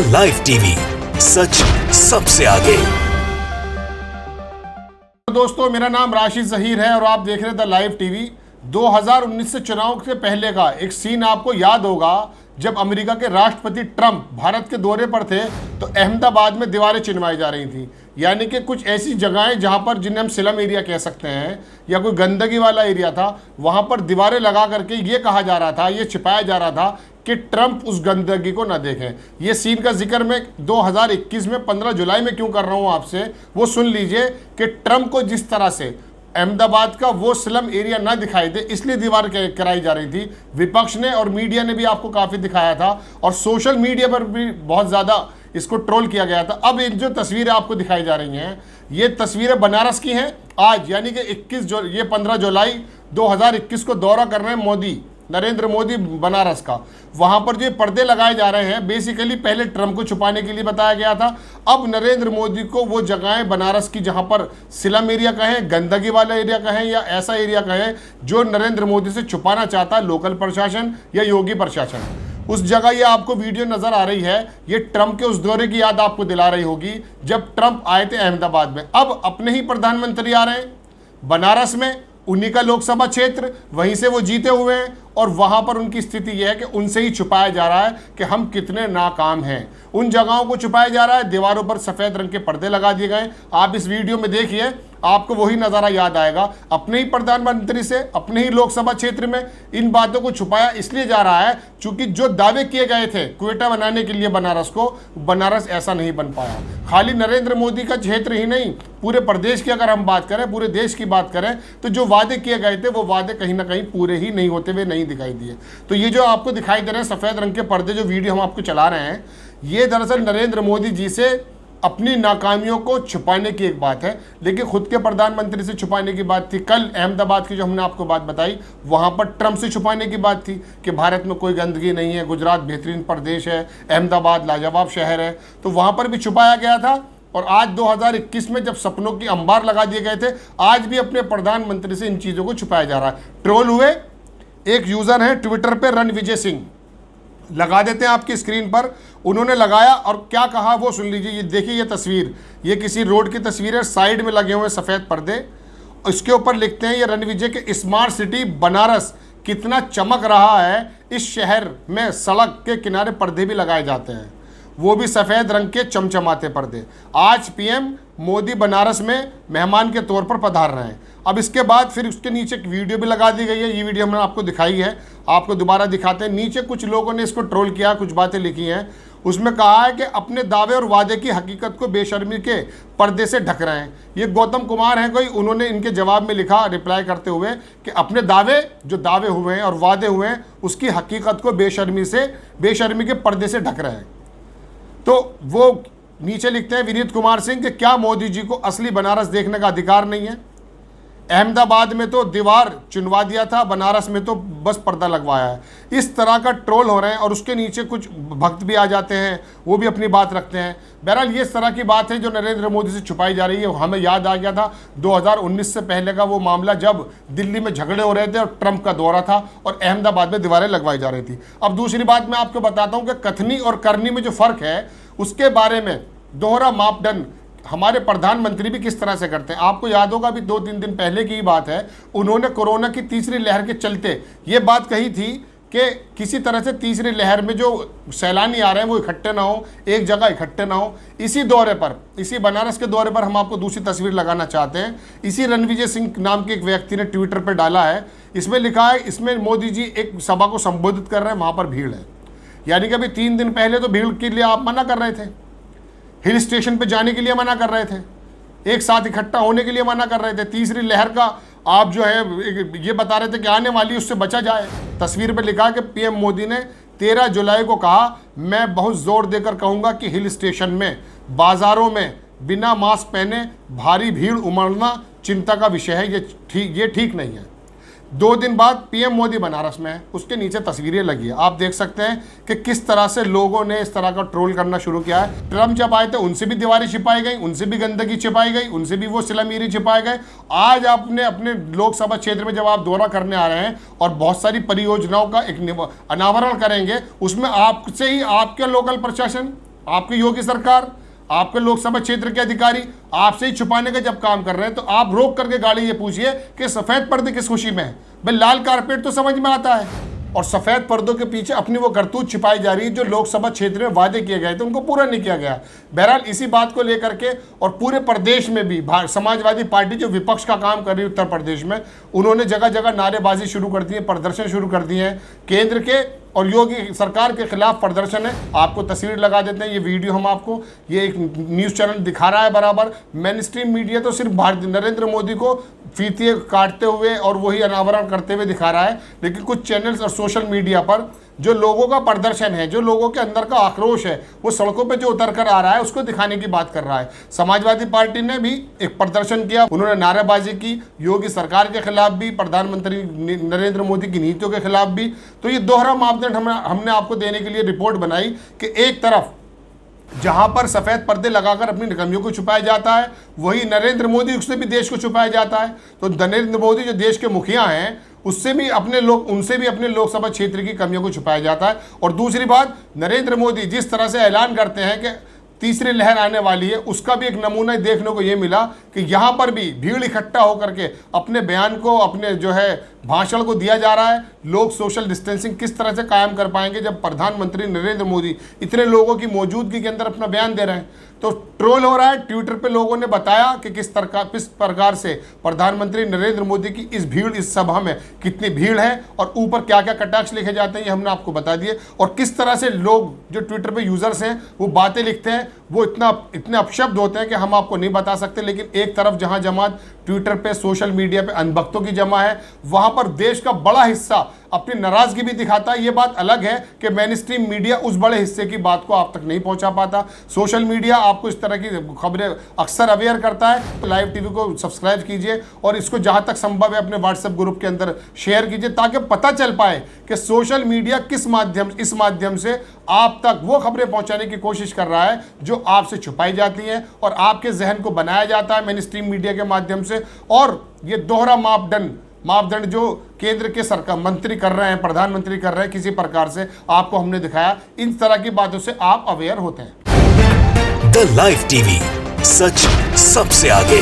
The live TV, सच सबसे आगे। दोस्तों, मेरा नाम राशिद जहीर है और आप देख रहे हैं द लाइव टीवी। 2019 से चुनाव से पहले का एक सीन आपको याद होगा, जब अमेरिका के राष्ट्रपति ट्रंप भारत के दौरे पर थे तो अहमदाबाद में दीवारें चिनवाई जा रही थी। यानी कि कुछ ऐसी जगहें जहां पर, जिन्हें हम स्लम एरिया कह सकते हैं या कोई गंदगी वाला एरिया था, वहां पर दीवारें लगा करके ये कहा जा रहा था, ये छिपाया जा रहा था कि ट्रंप उस गंदगी को ना देखें। ये सीन का जिक्र मैं 2021 में 15 जुलाई में क्यों कर रहा हूं आपसे, वो सुन लीजिए कि ट्रंप को जिस तरह से अहमदाबाद का वो स्लम एरिया ना दिखाई दे, इसलिए दीवार कराई जा रही थी। विपक्ष ने और मीडिया ने भी आपको काफ़ी दिखाया था और सोशल मीडिया पर भी बहुत ज़्यादा इसको ट्रोल किया गया था। अब इन जो तस्वीरें आपको दिखाई जा रही हैं, ये तस्वीरें बनारस की हैं। आज यानी कि 15 जुलाई 2021 को दौरा कर रहे हैं नरेंद्र मोदी बनारस का। वहां पर जो पर्दे लगाए जा रहे हैं, बेसिकली पहले ट्रंप को छुपाने के लिए बताया गया था। अब नरेंद्र मोदी को वो जगहें बनारस की जहां पर स्लम एरिया कहें, गंदगी वाला एरिया कहें या ऐसा एरिया कहें जो नरेंद्र मोदी से छुपाना चाहता है लोकल प्रशासन या योगी प्रशासन, उस जगह ये आपको वीडियो नजर आ रही है। ये ट्रंप के उस दौरे की याद आपको दिला रही होगी जब ट्रंप आए थे अहमदाबाद में। अब अपने ही प्रधानमंत्री आ रहे हैं बनारस में, उन्हीं का लोकसभा क्षेत्र, वहीं से वो जीते हुए हैं और वहां पर उनकी स्थिति यह है कि उनसे ही छुपाया जा रहा है कि हम कितने नाकाम हैं। उन जगहों को छुपाया जा रहा है, दीवारों पर सफेद रंग के पर्दे लगा दिए गए। आप इस वीडियो में देखिए, आपको वही नज़ारा याद आएगा। अपने ही प्रधानमंत्री से अपने ही लोकसभा क्षेत्र में इन बातों को छुपाया इसलिए जा रहा है क्योंकि जो दावे किए गए थे क्वेटा बनाने के लिए बनारस को, बनारस ऐसा नहीं बन पाया। खाली नरेंद्र मोदी का क्षेत्र ही नहीं, पूरे प्रदेश की अगर हम बात करें, पूरे देश की बात करें, तो जो वादे किए गए थे वो वादे कहीं ना कहीं पूरे ही नहीं होते हुए नहीं दिखाई दिए। तो ये जो आपको दिखाई दे रहे हैं सफ़ेद रंग के पर्दे, जो वीडियो हम आपको चला रहे हैं, ये दरअसल नरेंद्र मोदी जी से अपनी नाकामियों को छुपाने की एक बात है, लेकिन खुद के प्रधानमंत्री से छुपाने की बात थी। कल अहमदाबाद की जो हमने आपको बात बताई, वहाँ पर ट्रंप से छुपाने की बात थी कि भारत में कोई गंदगी नहीं है, गुजरात बेहतरीन प्रदेश है, अहमदाबाद लाजवाब शहर है, तो वहाँ पर भी छुपाया गया था। और आज 2021 में जब सपनों की अंबार लगा दिए गए थे, आज भी अपने प्रधानमंत्री से इन चीज़ों को छुपाया जा रहा है। ट्रोल हुए। एक यूज़र है ट्विटर पर रणविजय सिंह, लगा देते हैं आपकी स्क्रीन पर, उन्होंने लगाया और क्या कहा वो सुन लीजिए। ये देखिए, ये तस्वीर, ये किसी रोड की तस्वीर है, साइड में लगे हुए सफ़ेद पर्दे, इसके ऊपर लिखते हैं ये रणविजय के स्मार्ट सिटी बनारस कितना चमक रहा है। इस शहर में सड़क के किनारे पर्दे भी लगाए जाते हैं, वो भी सफ़ेद रंग के चमचमाते पर्दे। आज पीएम मोदी बनारस में मेहमान के तौर पर पधार रहे हैं। अब इसके बाद फिर उसके नीचे एक वीडियो भी लगा दी गई है, ये वीडियो हमने आपको दिखाई है, आपको दोबारा दिखाते हैं। नीचे कुछ लोगों ने इसको ट्रोल किया, कुछ बातें लिखी हैं। उसमें कहा है कि अपने दावे और वादे की हकीकत को बेशर्मी के पर्दे से ढक रहे हैं। ये गौतम कुमार हैं कोई, उन्होंने इनके जवाब में लिखा रिप्लाई करते हुए कि अपने दावे, जो दावे हुए हैं और वादे हुए हैं, उसकी हकीकत को बेशर्मी के पर्दे से ढक रहे हैं। तो वो नीचे लिखते हैं विनीत कुमार सिंह कि क्या मोदी जी को असली बनारस देखने का अधिकार नहीं है? अहमदाबाद में तो दीवार चुनवा दिया था, बनारस में तो बस पर्दा लगवाया है। इस तरह का ट्रोल हो रहे हैं और उसके नीचे कुछ भक्त भी आ जाते हैं, वो भी अपनी बात रखते हैं। बहरहाल ये इस तरह की बात है जो नरेंद्र मोदी से छुपाई जा रही है। हमें याद आ गया था 2019 से पहले का वो मामला, जब दिल्ली में झगड़े हो रहे थे और ट्रंप का दौरा था और अहमदाबाद में दीवारें लगवाई जा रही थी। अब दूसरी बात मैं आपको बताता हूँ कि कथनी और करनी में जो फ़र्क है, उसके बारे में दोहरा मापदंड हमारे प्रधानमंत्री भी किस तरह से करते हैं। आपको याद होगा, अभी 2-3 दिन पहले की ही बात है, उन्होंने कोरोना की तीसरी लहर के चलते ये बात कही थी कि किसी तरह से तीसरी लहर में जो सैलानी आ रहे हैं वो इकट्ठे ना हो, एक जगह इकट्ठे ना हो। इसी दौरे पर, इसी बनारस के दौरे पर हम आपको दूसरी तस्वीर लगाना चाहते हैं। इसी रणविजय सिंह नाम के एक व्यक्ति ने ट्विटर पर डाला है, इसमें लिखा है, इसमें मोदी जी एक सभा को संबोधित कर रहे हैं, वहाँ पर भीड़ है। यानी कि अभी 3 दिन पहले तो भीड़ के लिए आप मना कर रहे थे, हिल स्टेशन पे जाने के लिए मना कर रहे थे, एक साथ इकट्ठा होने के लिए मना कर रहे थे। तीसरी लहर का आप जो है ये बता रहे थे कि आने वाली, उससे बचा जाए। तस्वीर पे लिखा कि पीएम मोदी ने 13 जुलाई को कहा, मैं बहुत जोर देकर कहूँगा कि हिल स्टेशन में, बाज़ारों में बिना मास्क पहने भारी भीड़ उमड़ना चिंता का विषय है। ये ठीक नहीं है। 2 दिन बाद पीएम मोदी बनारस में है, उसके नीचे तस्वीरें लगी है। आप देख सकते हैं कि किस तरह से लोगों ने इस तरह का ट्रोल करना शुरू किया है। ट्रंप जब आए थे उनसे भी दीवारें छिपाई गई, उनसे भी गंदगी छिपाई गई, उनसे भी वो स्लम एरिया छिपाए गए। आज आपने अपने लोकसभा क्षेत्र में जब आप दौरा करने आ रहे हैं और बहुत सारी परियोजनाओं का एक अनावरण करेंगे, उसमें आपसे ही आपके लोकल प्रशासन आपकी योगी सरकार, आपके लोकसभा क्षेत्र के अधिकारी आपसे ही छुपाने का जब काम कर रहे हैं, तो आप रोक करके गाड़ी ये पूछिए कि सफेद पर्दे किस खुशी में है। भाई लाल कारपेट तो समझ में आता है, और सफेद पर्दों के पीछे अपनी वो करतूत छिपाई जा रही है जो लोकसभा क्षेत्र में वादे किए गए थे उनको पूरा नहीं किया गया। बहरहाल इसी बात को लेकर के और पूरे प्रदेश में भी समाजवादी पार्टी जो विपक्ष का काम कर रही है उत्तर प्रदेश में, उन्होंने जगह जगह नारेबाजी शुरू कर दी है, प्रदर्शन शुरू कर दिए हैं। केंद्र के और योगी सरकार के खिलाफ प्रदर्शन है। आपको तस्वीर लगा देते हैं, ये वीडियो हम आपको, ये एक न्यूज़ चैनल दिखा रहा है बराबर। मेन स्ट्रीम मीडिया तो सिर्फ नरेंद्र मोदी को फीते काटते हुए और वही अनावरण करते हुए दिखा रहा है, लेकिन कुछ चैनल्स और सोशल मीडिया पर जो लोगों का प्रदर्शन है, जो लोगों के अंदर का आक्रोश है, वो सड़कों पे जो उतर कर आ रहा है उसको दिखाने की बात कर रहा है। समाजवादी पार्टी ने भी एक प्रदर्शन किया, उन्होंने नारेबाजी की, योगी सरकार के खिलाफ भी, प्रधानमंत्री नरेंद्र मोदी की नीतियों के खिलाफ भी। तो ये दोहरा मापदंड हमने आपको देने के लिए रिपोर्ट बनाई कि एक तरफ जहां पर सफेद पर्दे लगाकर अपनी निकमियों को छुपाया जाता है, वही नरेंद्र मोदी उससे भी देश को छुपाया जाता है। तो नरेंद्र मोदी जो देश के मुखिया हैं उससे भी उनसे भी अपने लोकसभा क्षेत्र की कमियों को छुपाया जाता है। और दूसरी बात, नरेंद्र मोदी जिस तरह से ऐलान करते हैं कि तीसरी लहर आने वाली है, उसका भी एक नमूना देखने को ये मिला कि यहाँ पर भी भीड़ इकट्ठा होकर के अपने बयान को, अपने जो है भाषण को दिया जा रहा है। लोग सोशल डिस्टेंसिंग किस तरह से कायम कर पाएंगे जब प्रधानमंत्री नरेंद्र मोदी इतने लोगों की मौजूदगी के अंदर अपना बयान दे रहे हैं। तो ट्रोल हो रहा है। ट्विटर पे लोगों ने बताया कि किस प्रकार से प्रधानमंत्री नरेंद्र मोदी की इस सभा में कितनी भीड़ है और ऊपर क्या क्या कटाक्ष लिखे जाते हैं, ये हमने आपको बता दिए। और किस तरह से लोग जो ट्विटर पे यूजर्स हैं वो बातें लिखते हैं, वो इतने अपशब्द होते हैं कि हम आपको नहीं बता सकते। लेकिन एक तरफ जहां जमात ट्विटर पे, सोशल मीडिया पे अनभक्तों की जमा है, वहां पर देश का बड़ा हिस्सा अपनी नाराजगी भी दिखाता है। ये बात अलग है कि मेन स्ट्रीम मीडिया उस बड़े हिस्से की बात को आप तक नहीं पहुंचा पाता। सोशल मीडिया आपको इस तरह की खबरें अक्सर अवेयर करता है। लाइव टीवी को सब्सक्राइब कीजिए और इसको जहां तक संभव है अपने व्हाट्सएप ग्रुप के अंदर शेयर कीजिए, ताकि पता चल पाए कि सोशल मीडिया इस माध्यम से आप तक वो खबरें पहुंचाने की कोशिश कर रहा है जो आपसे छुपाई जाती हैं और आपके जहन को बनाया जाता है मेन स्ट्रीम मीडिया के माध्यम से। और ये दोहरा मापदंड जो केंद्र के सरकार मंत्री कर रहे हैं, प्रधानमंत्री कर रहे हैं, किसी प्रकार से आपको हमने दिखाया। इन तरह की बातों से आप अवेयर होते हैं। द लाइव टीवी, सच सबसे आगे।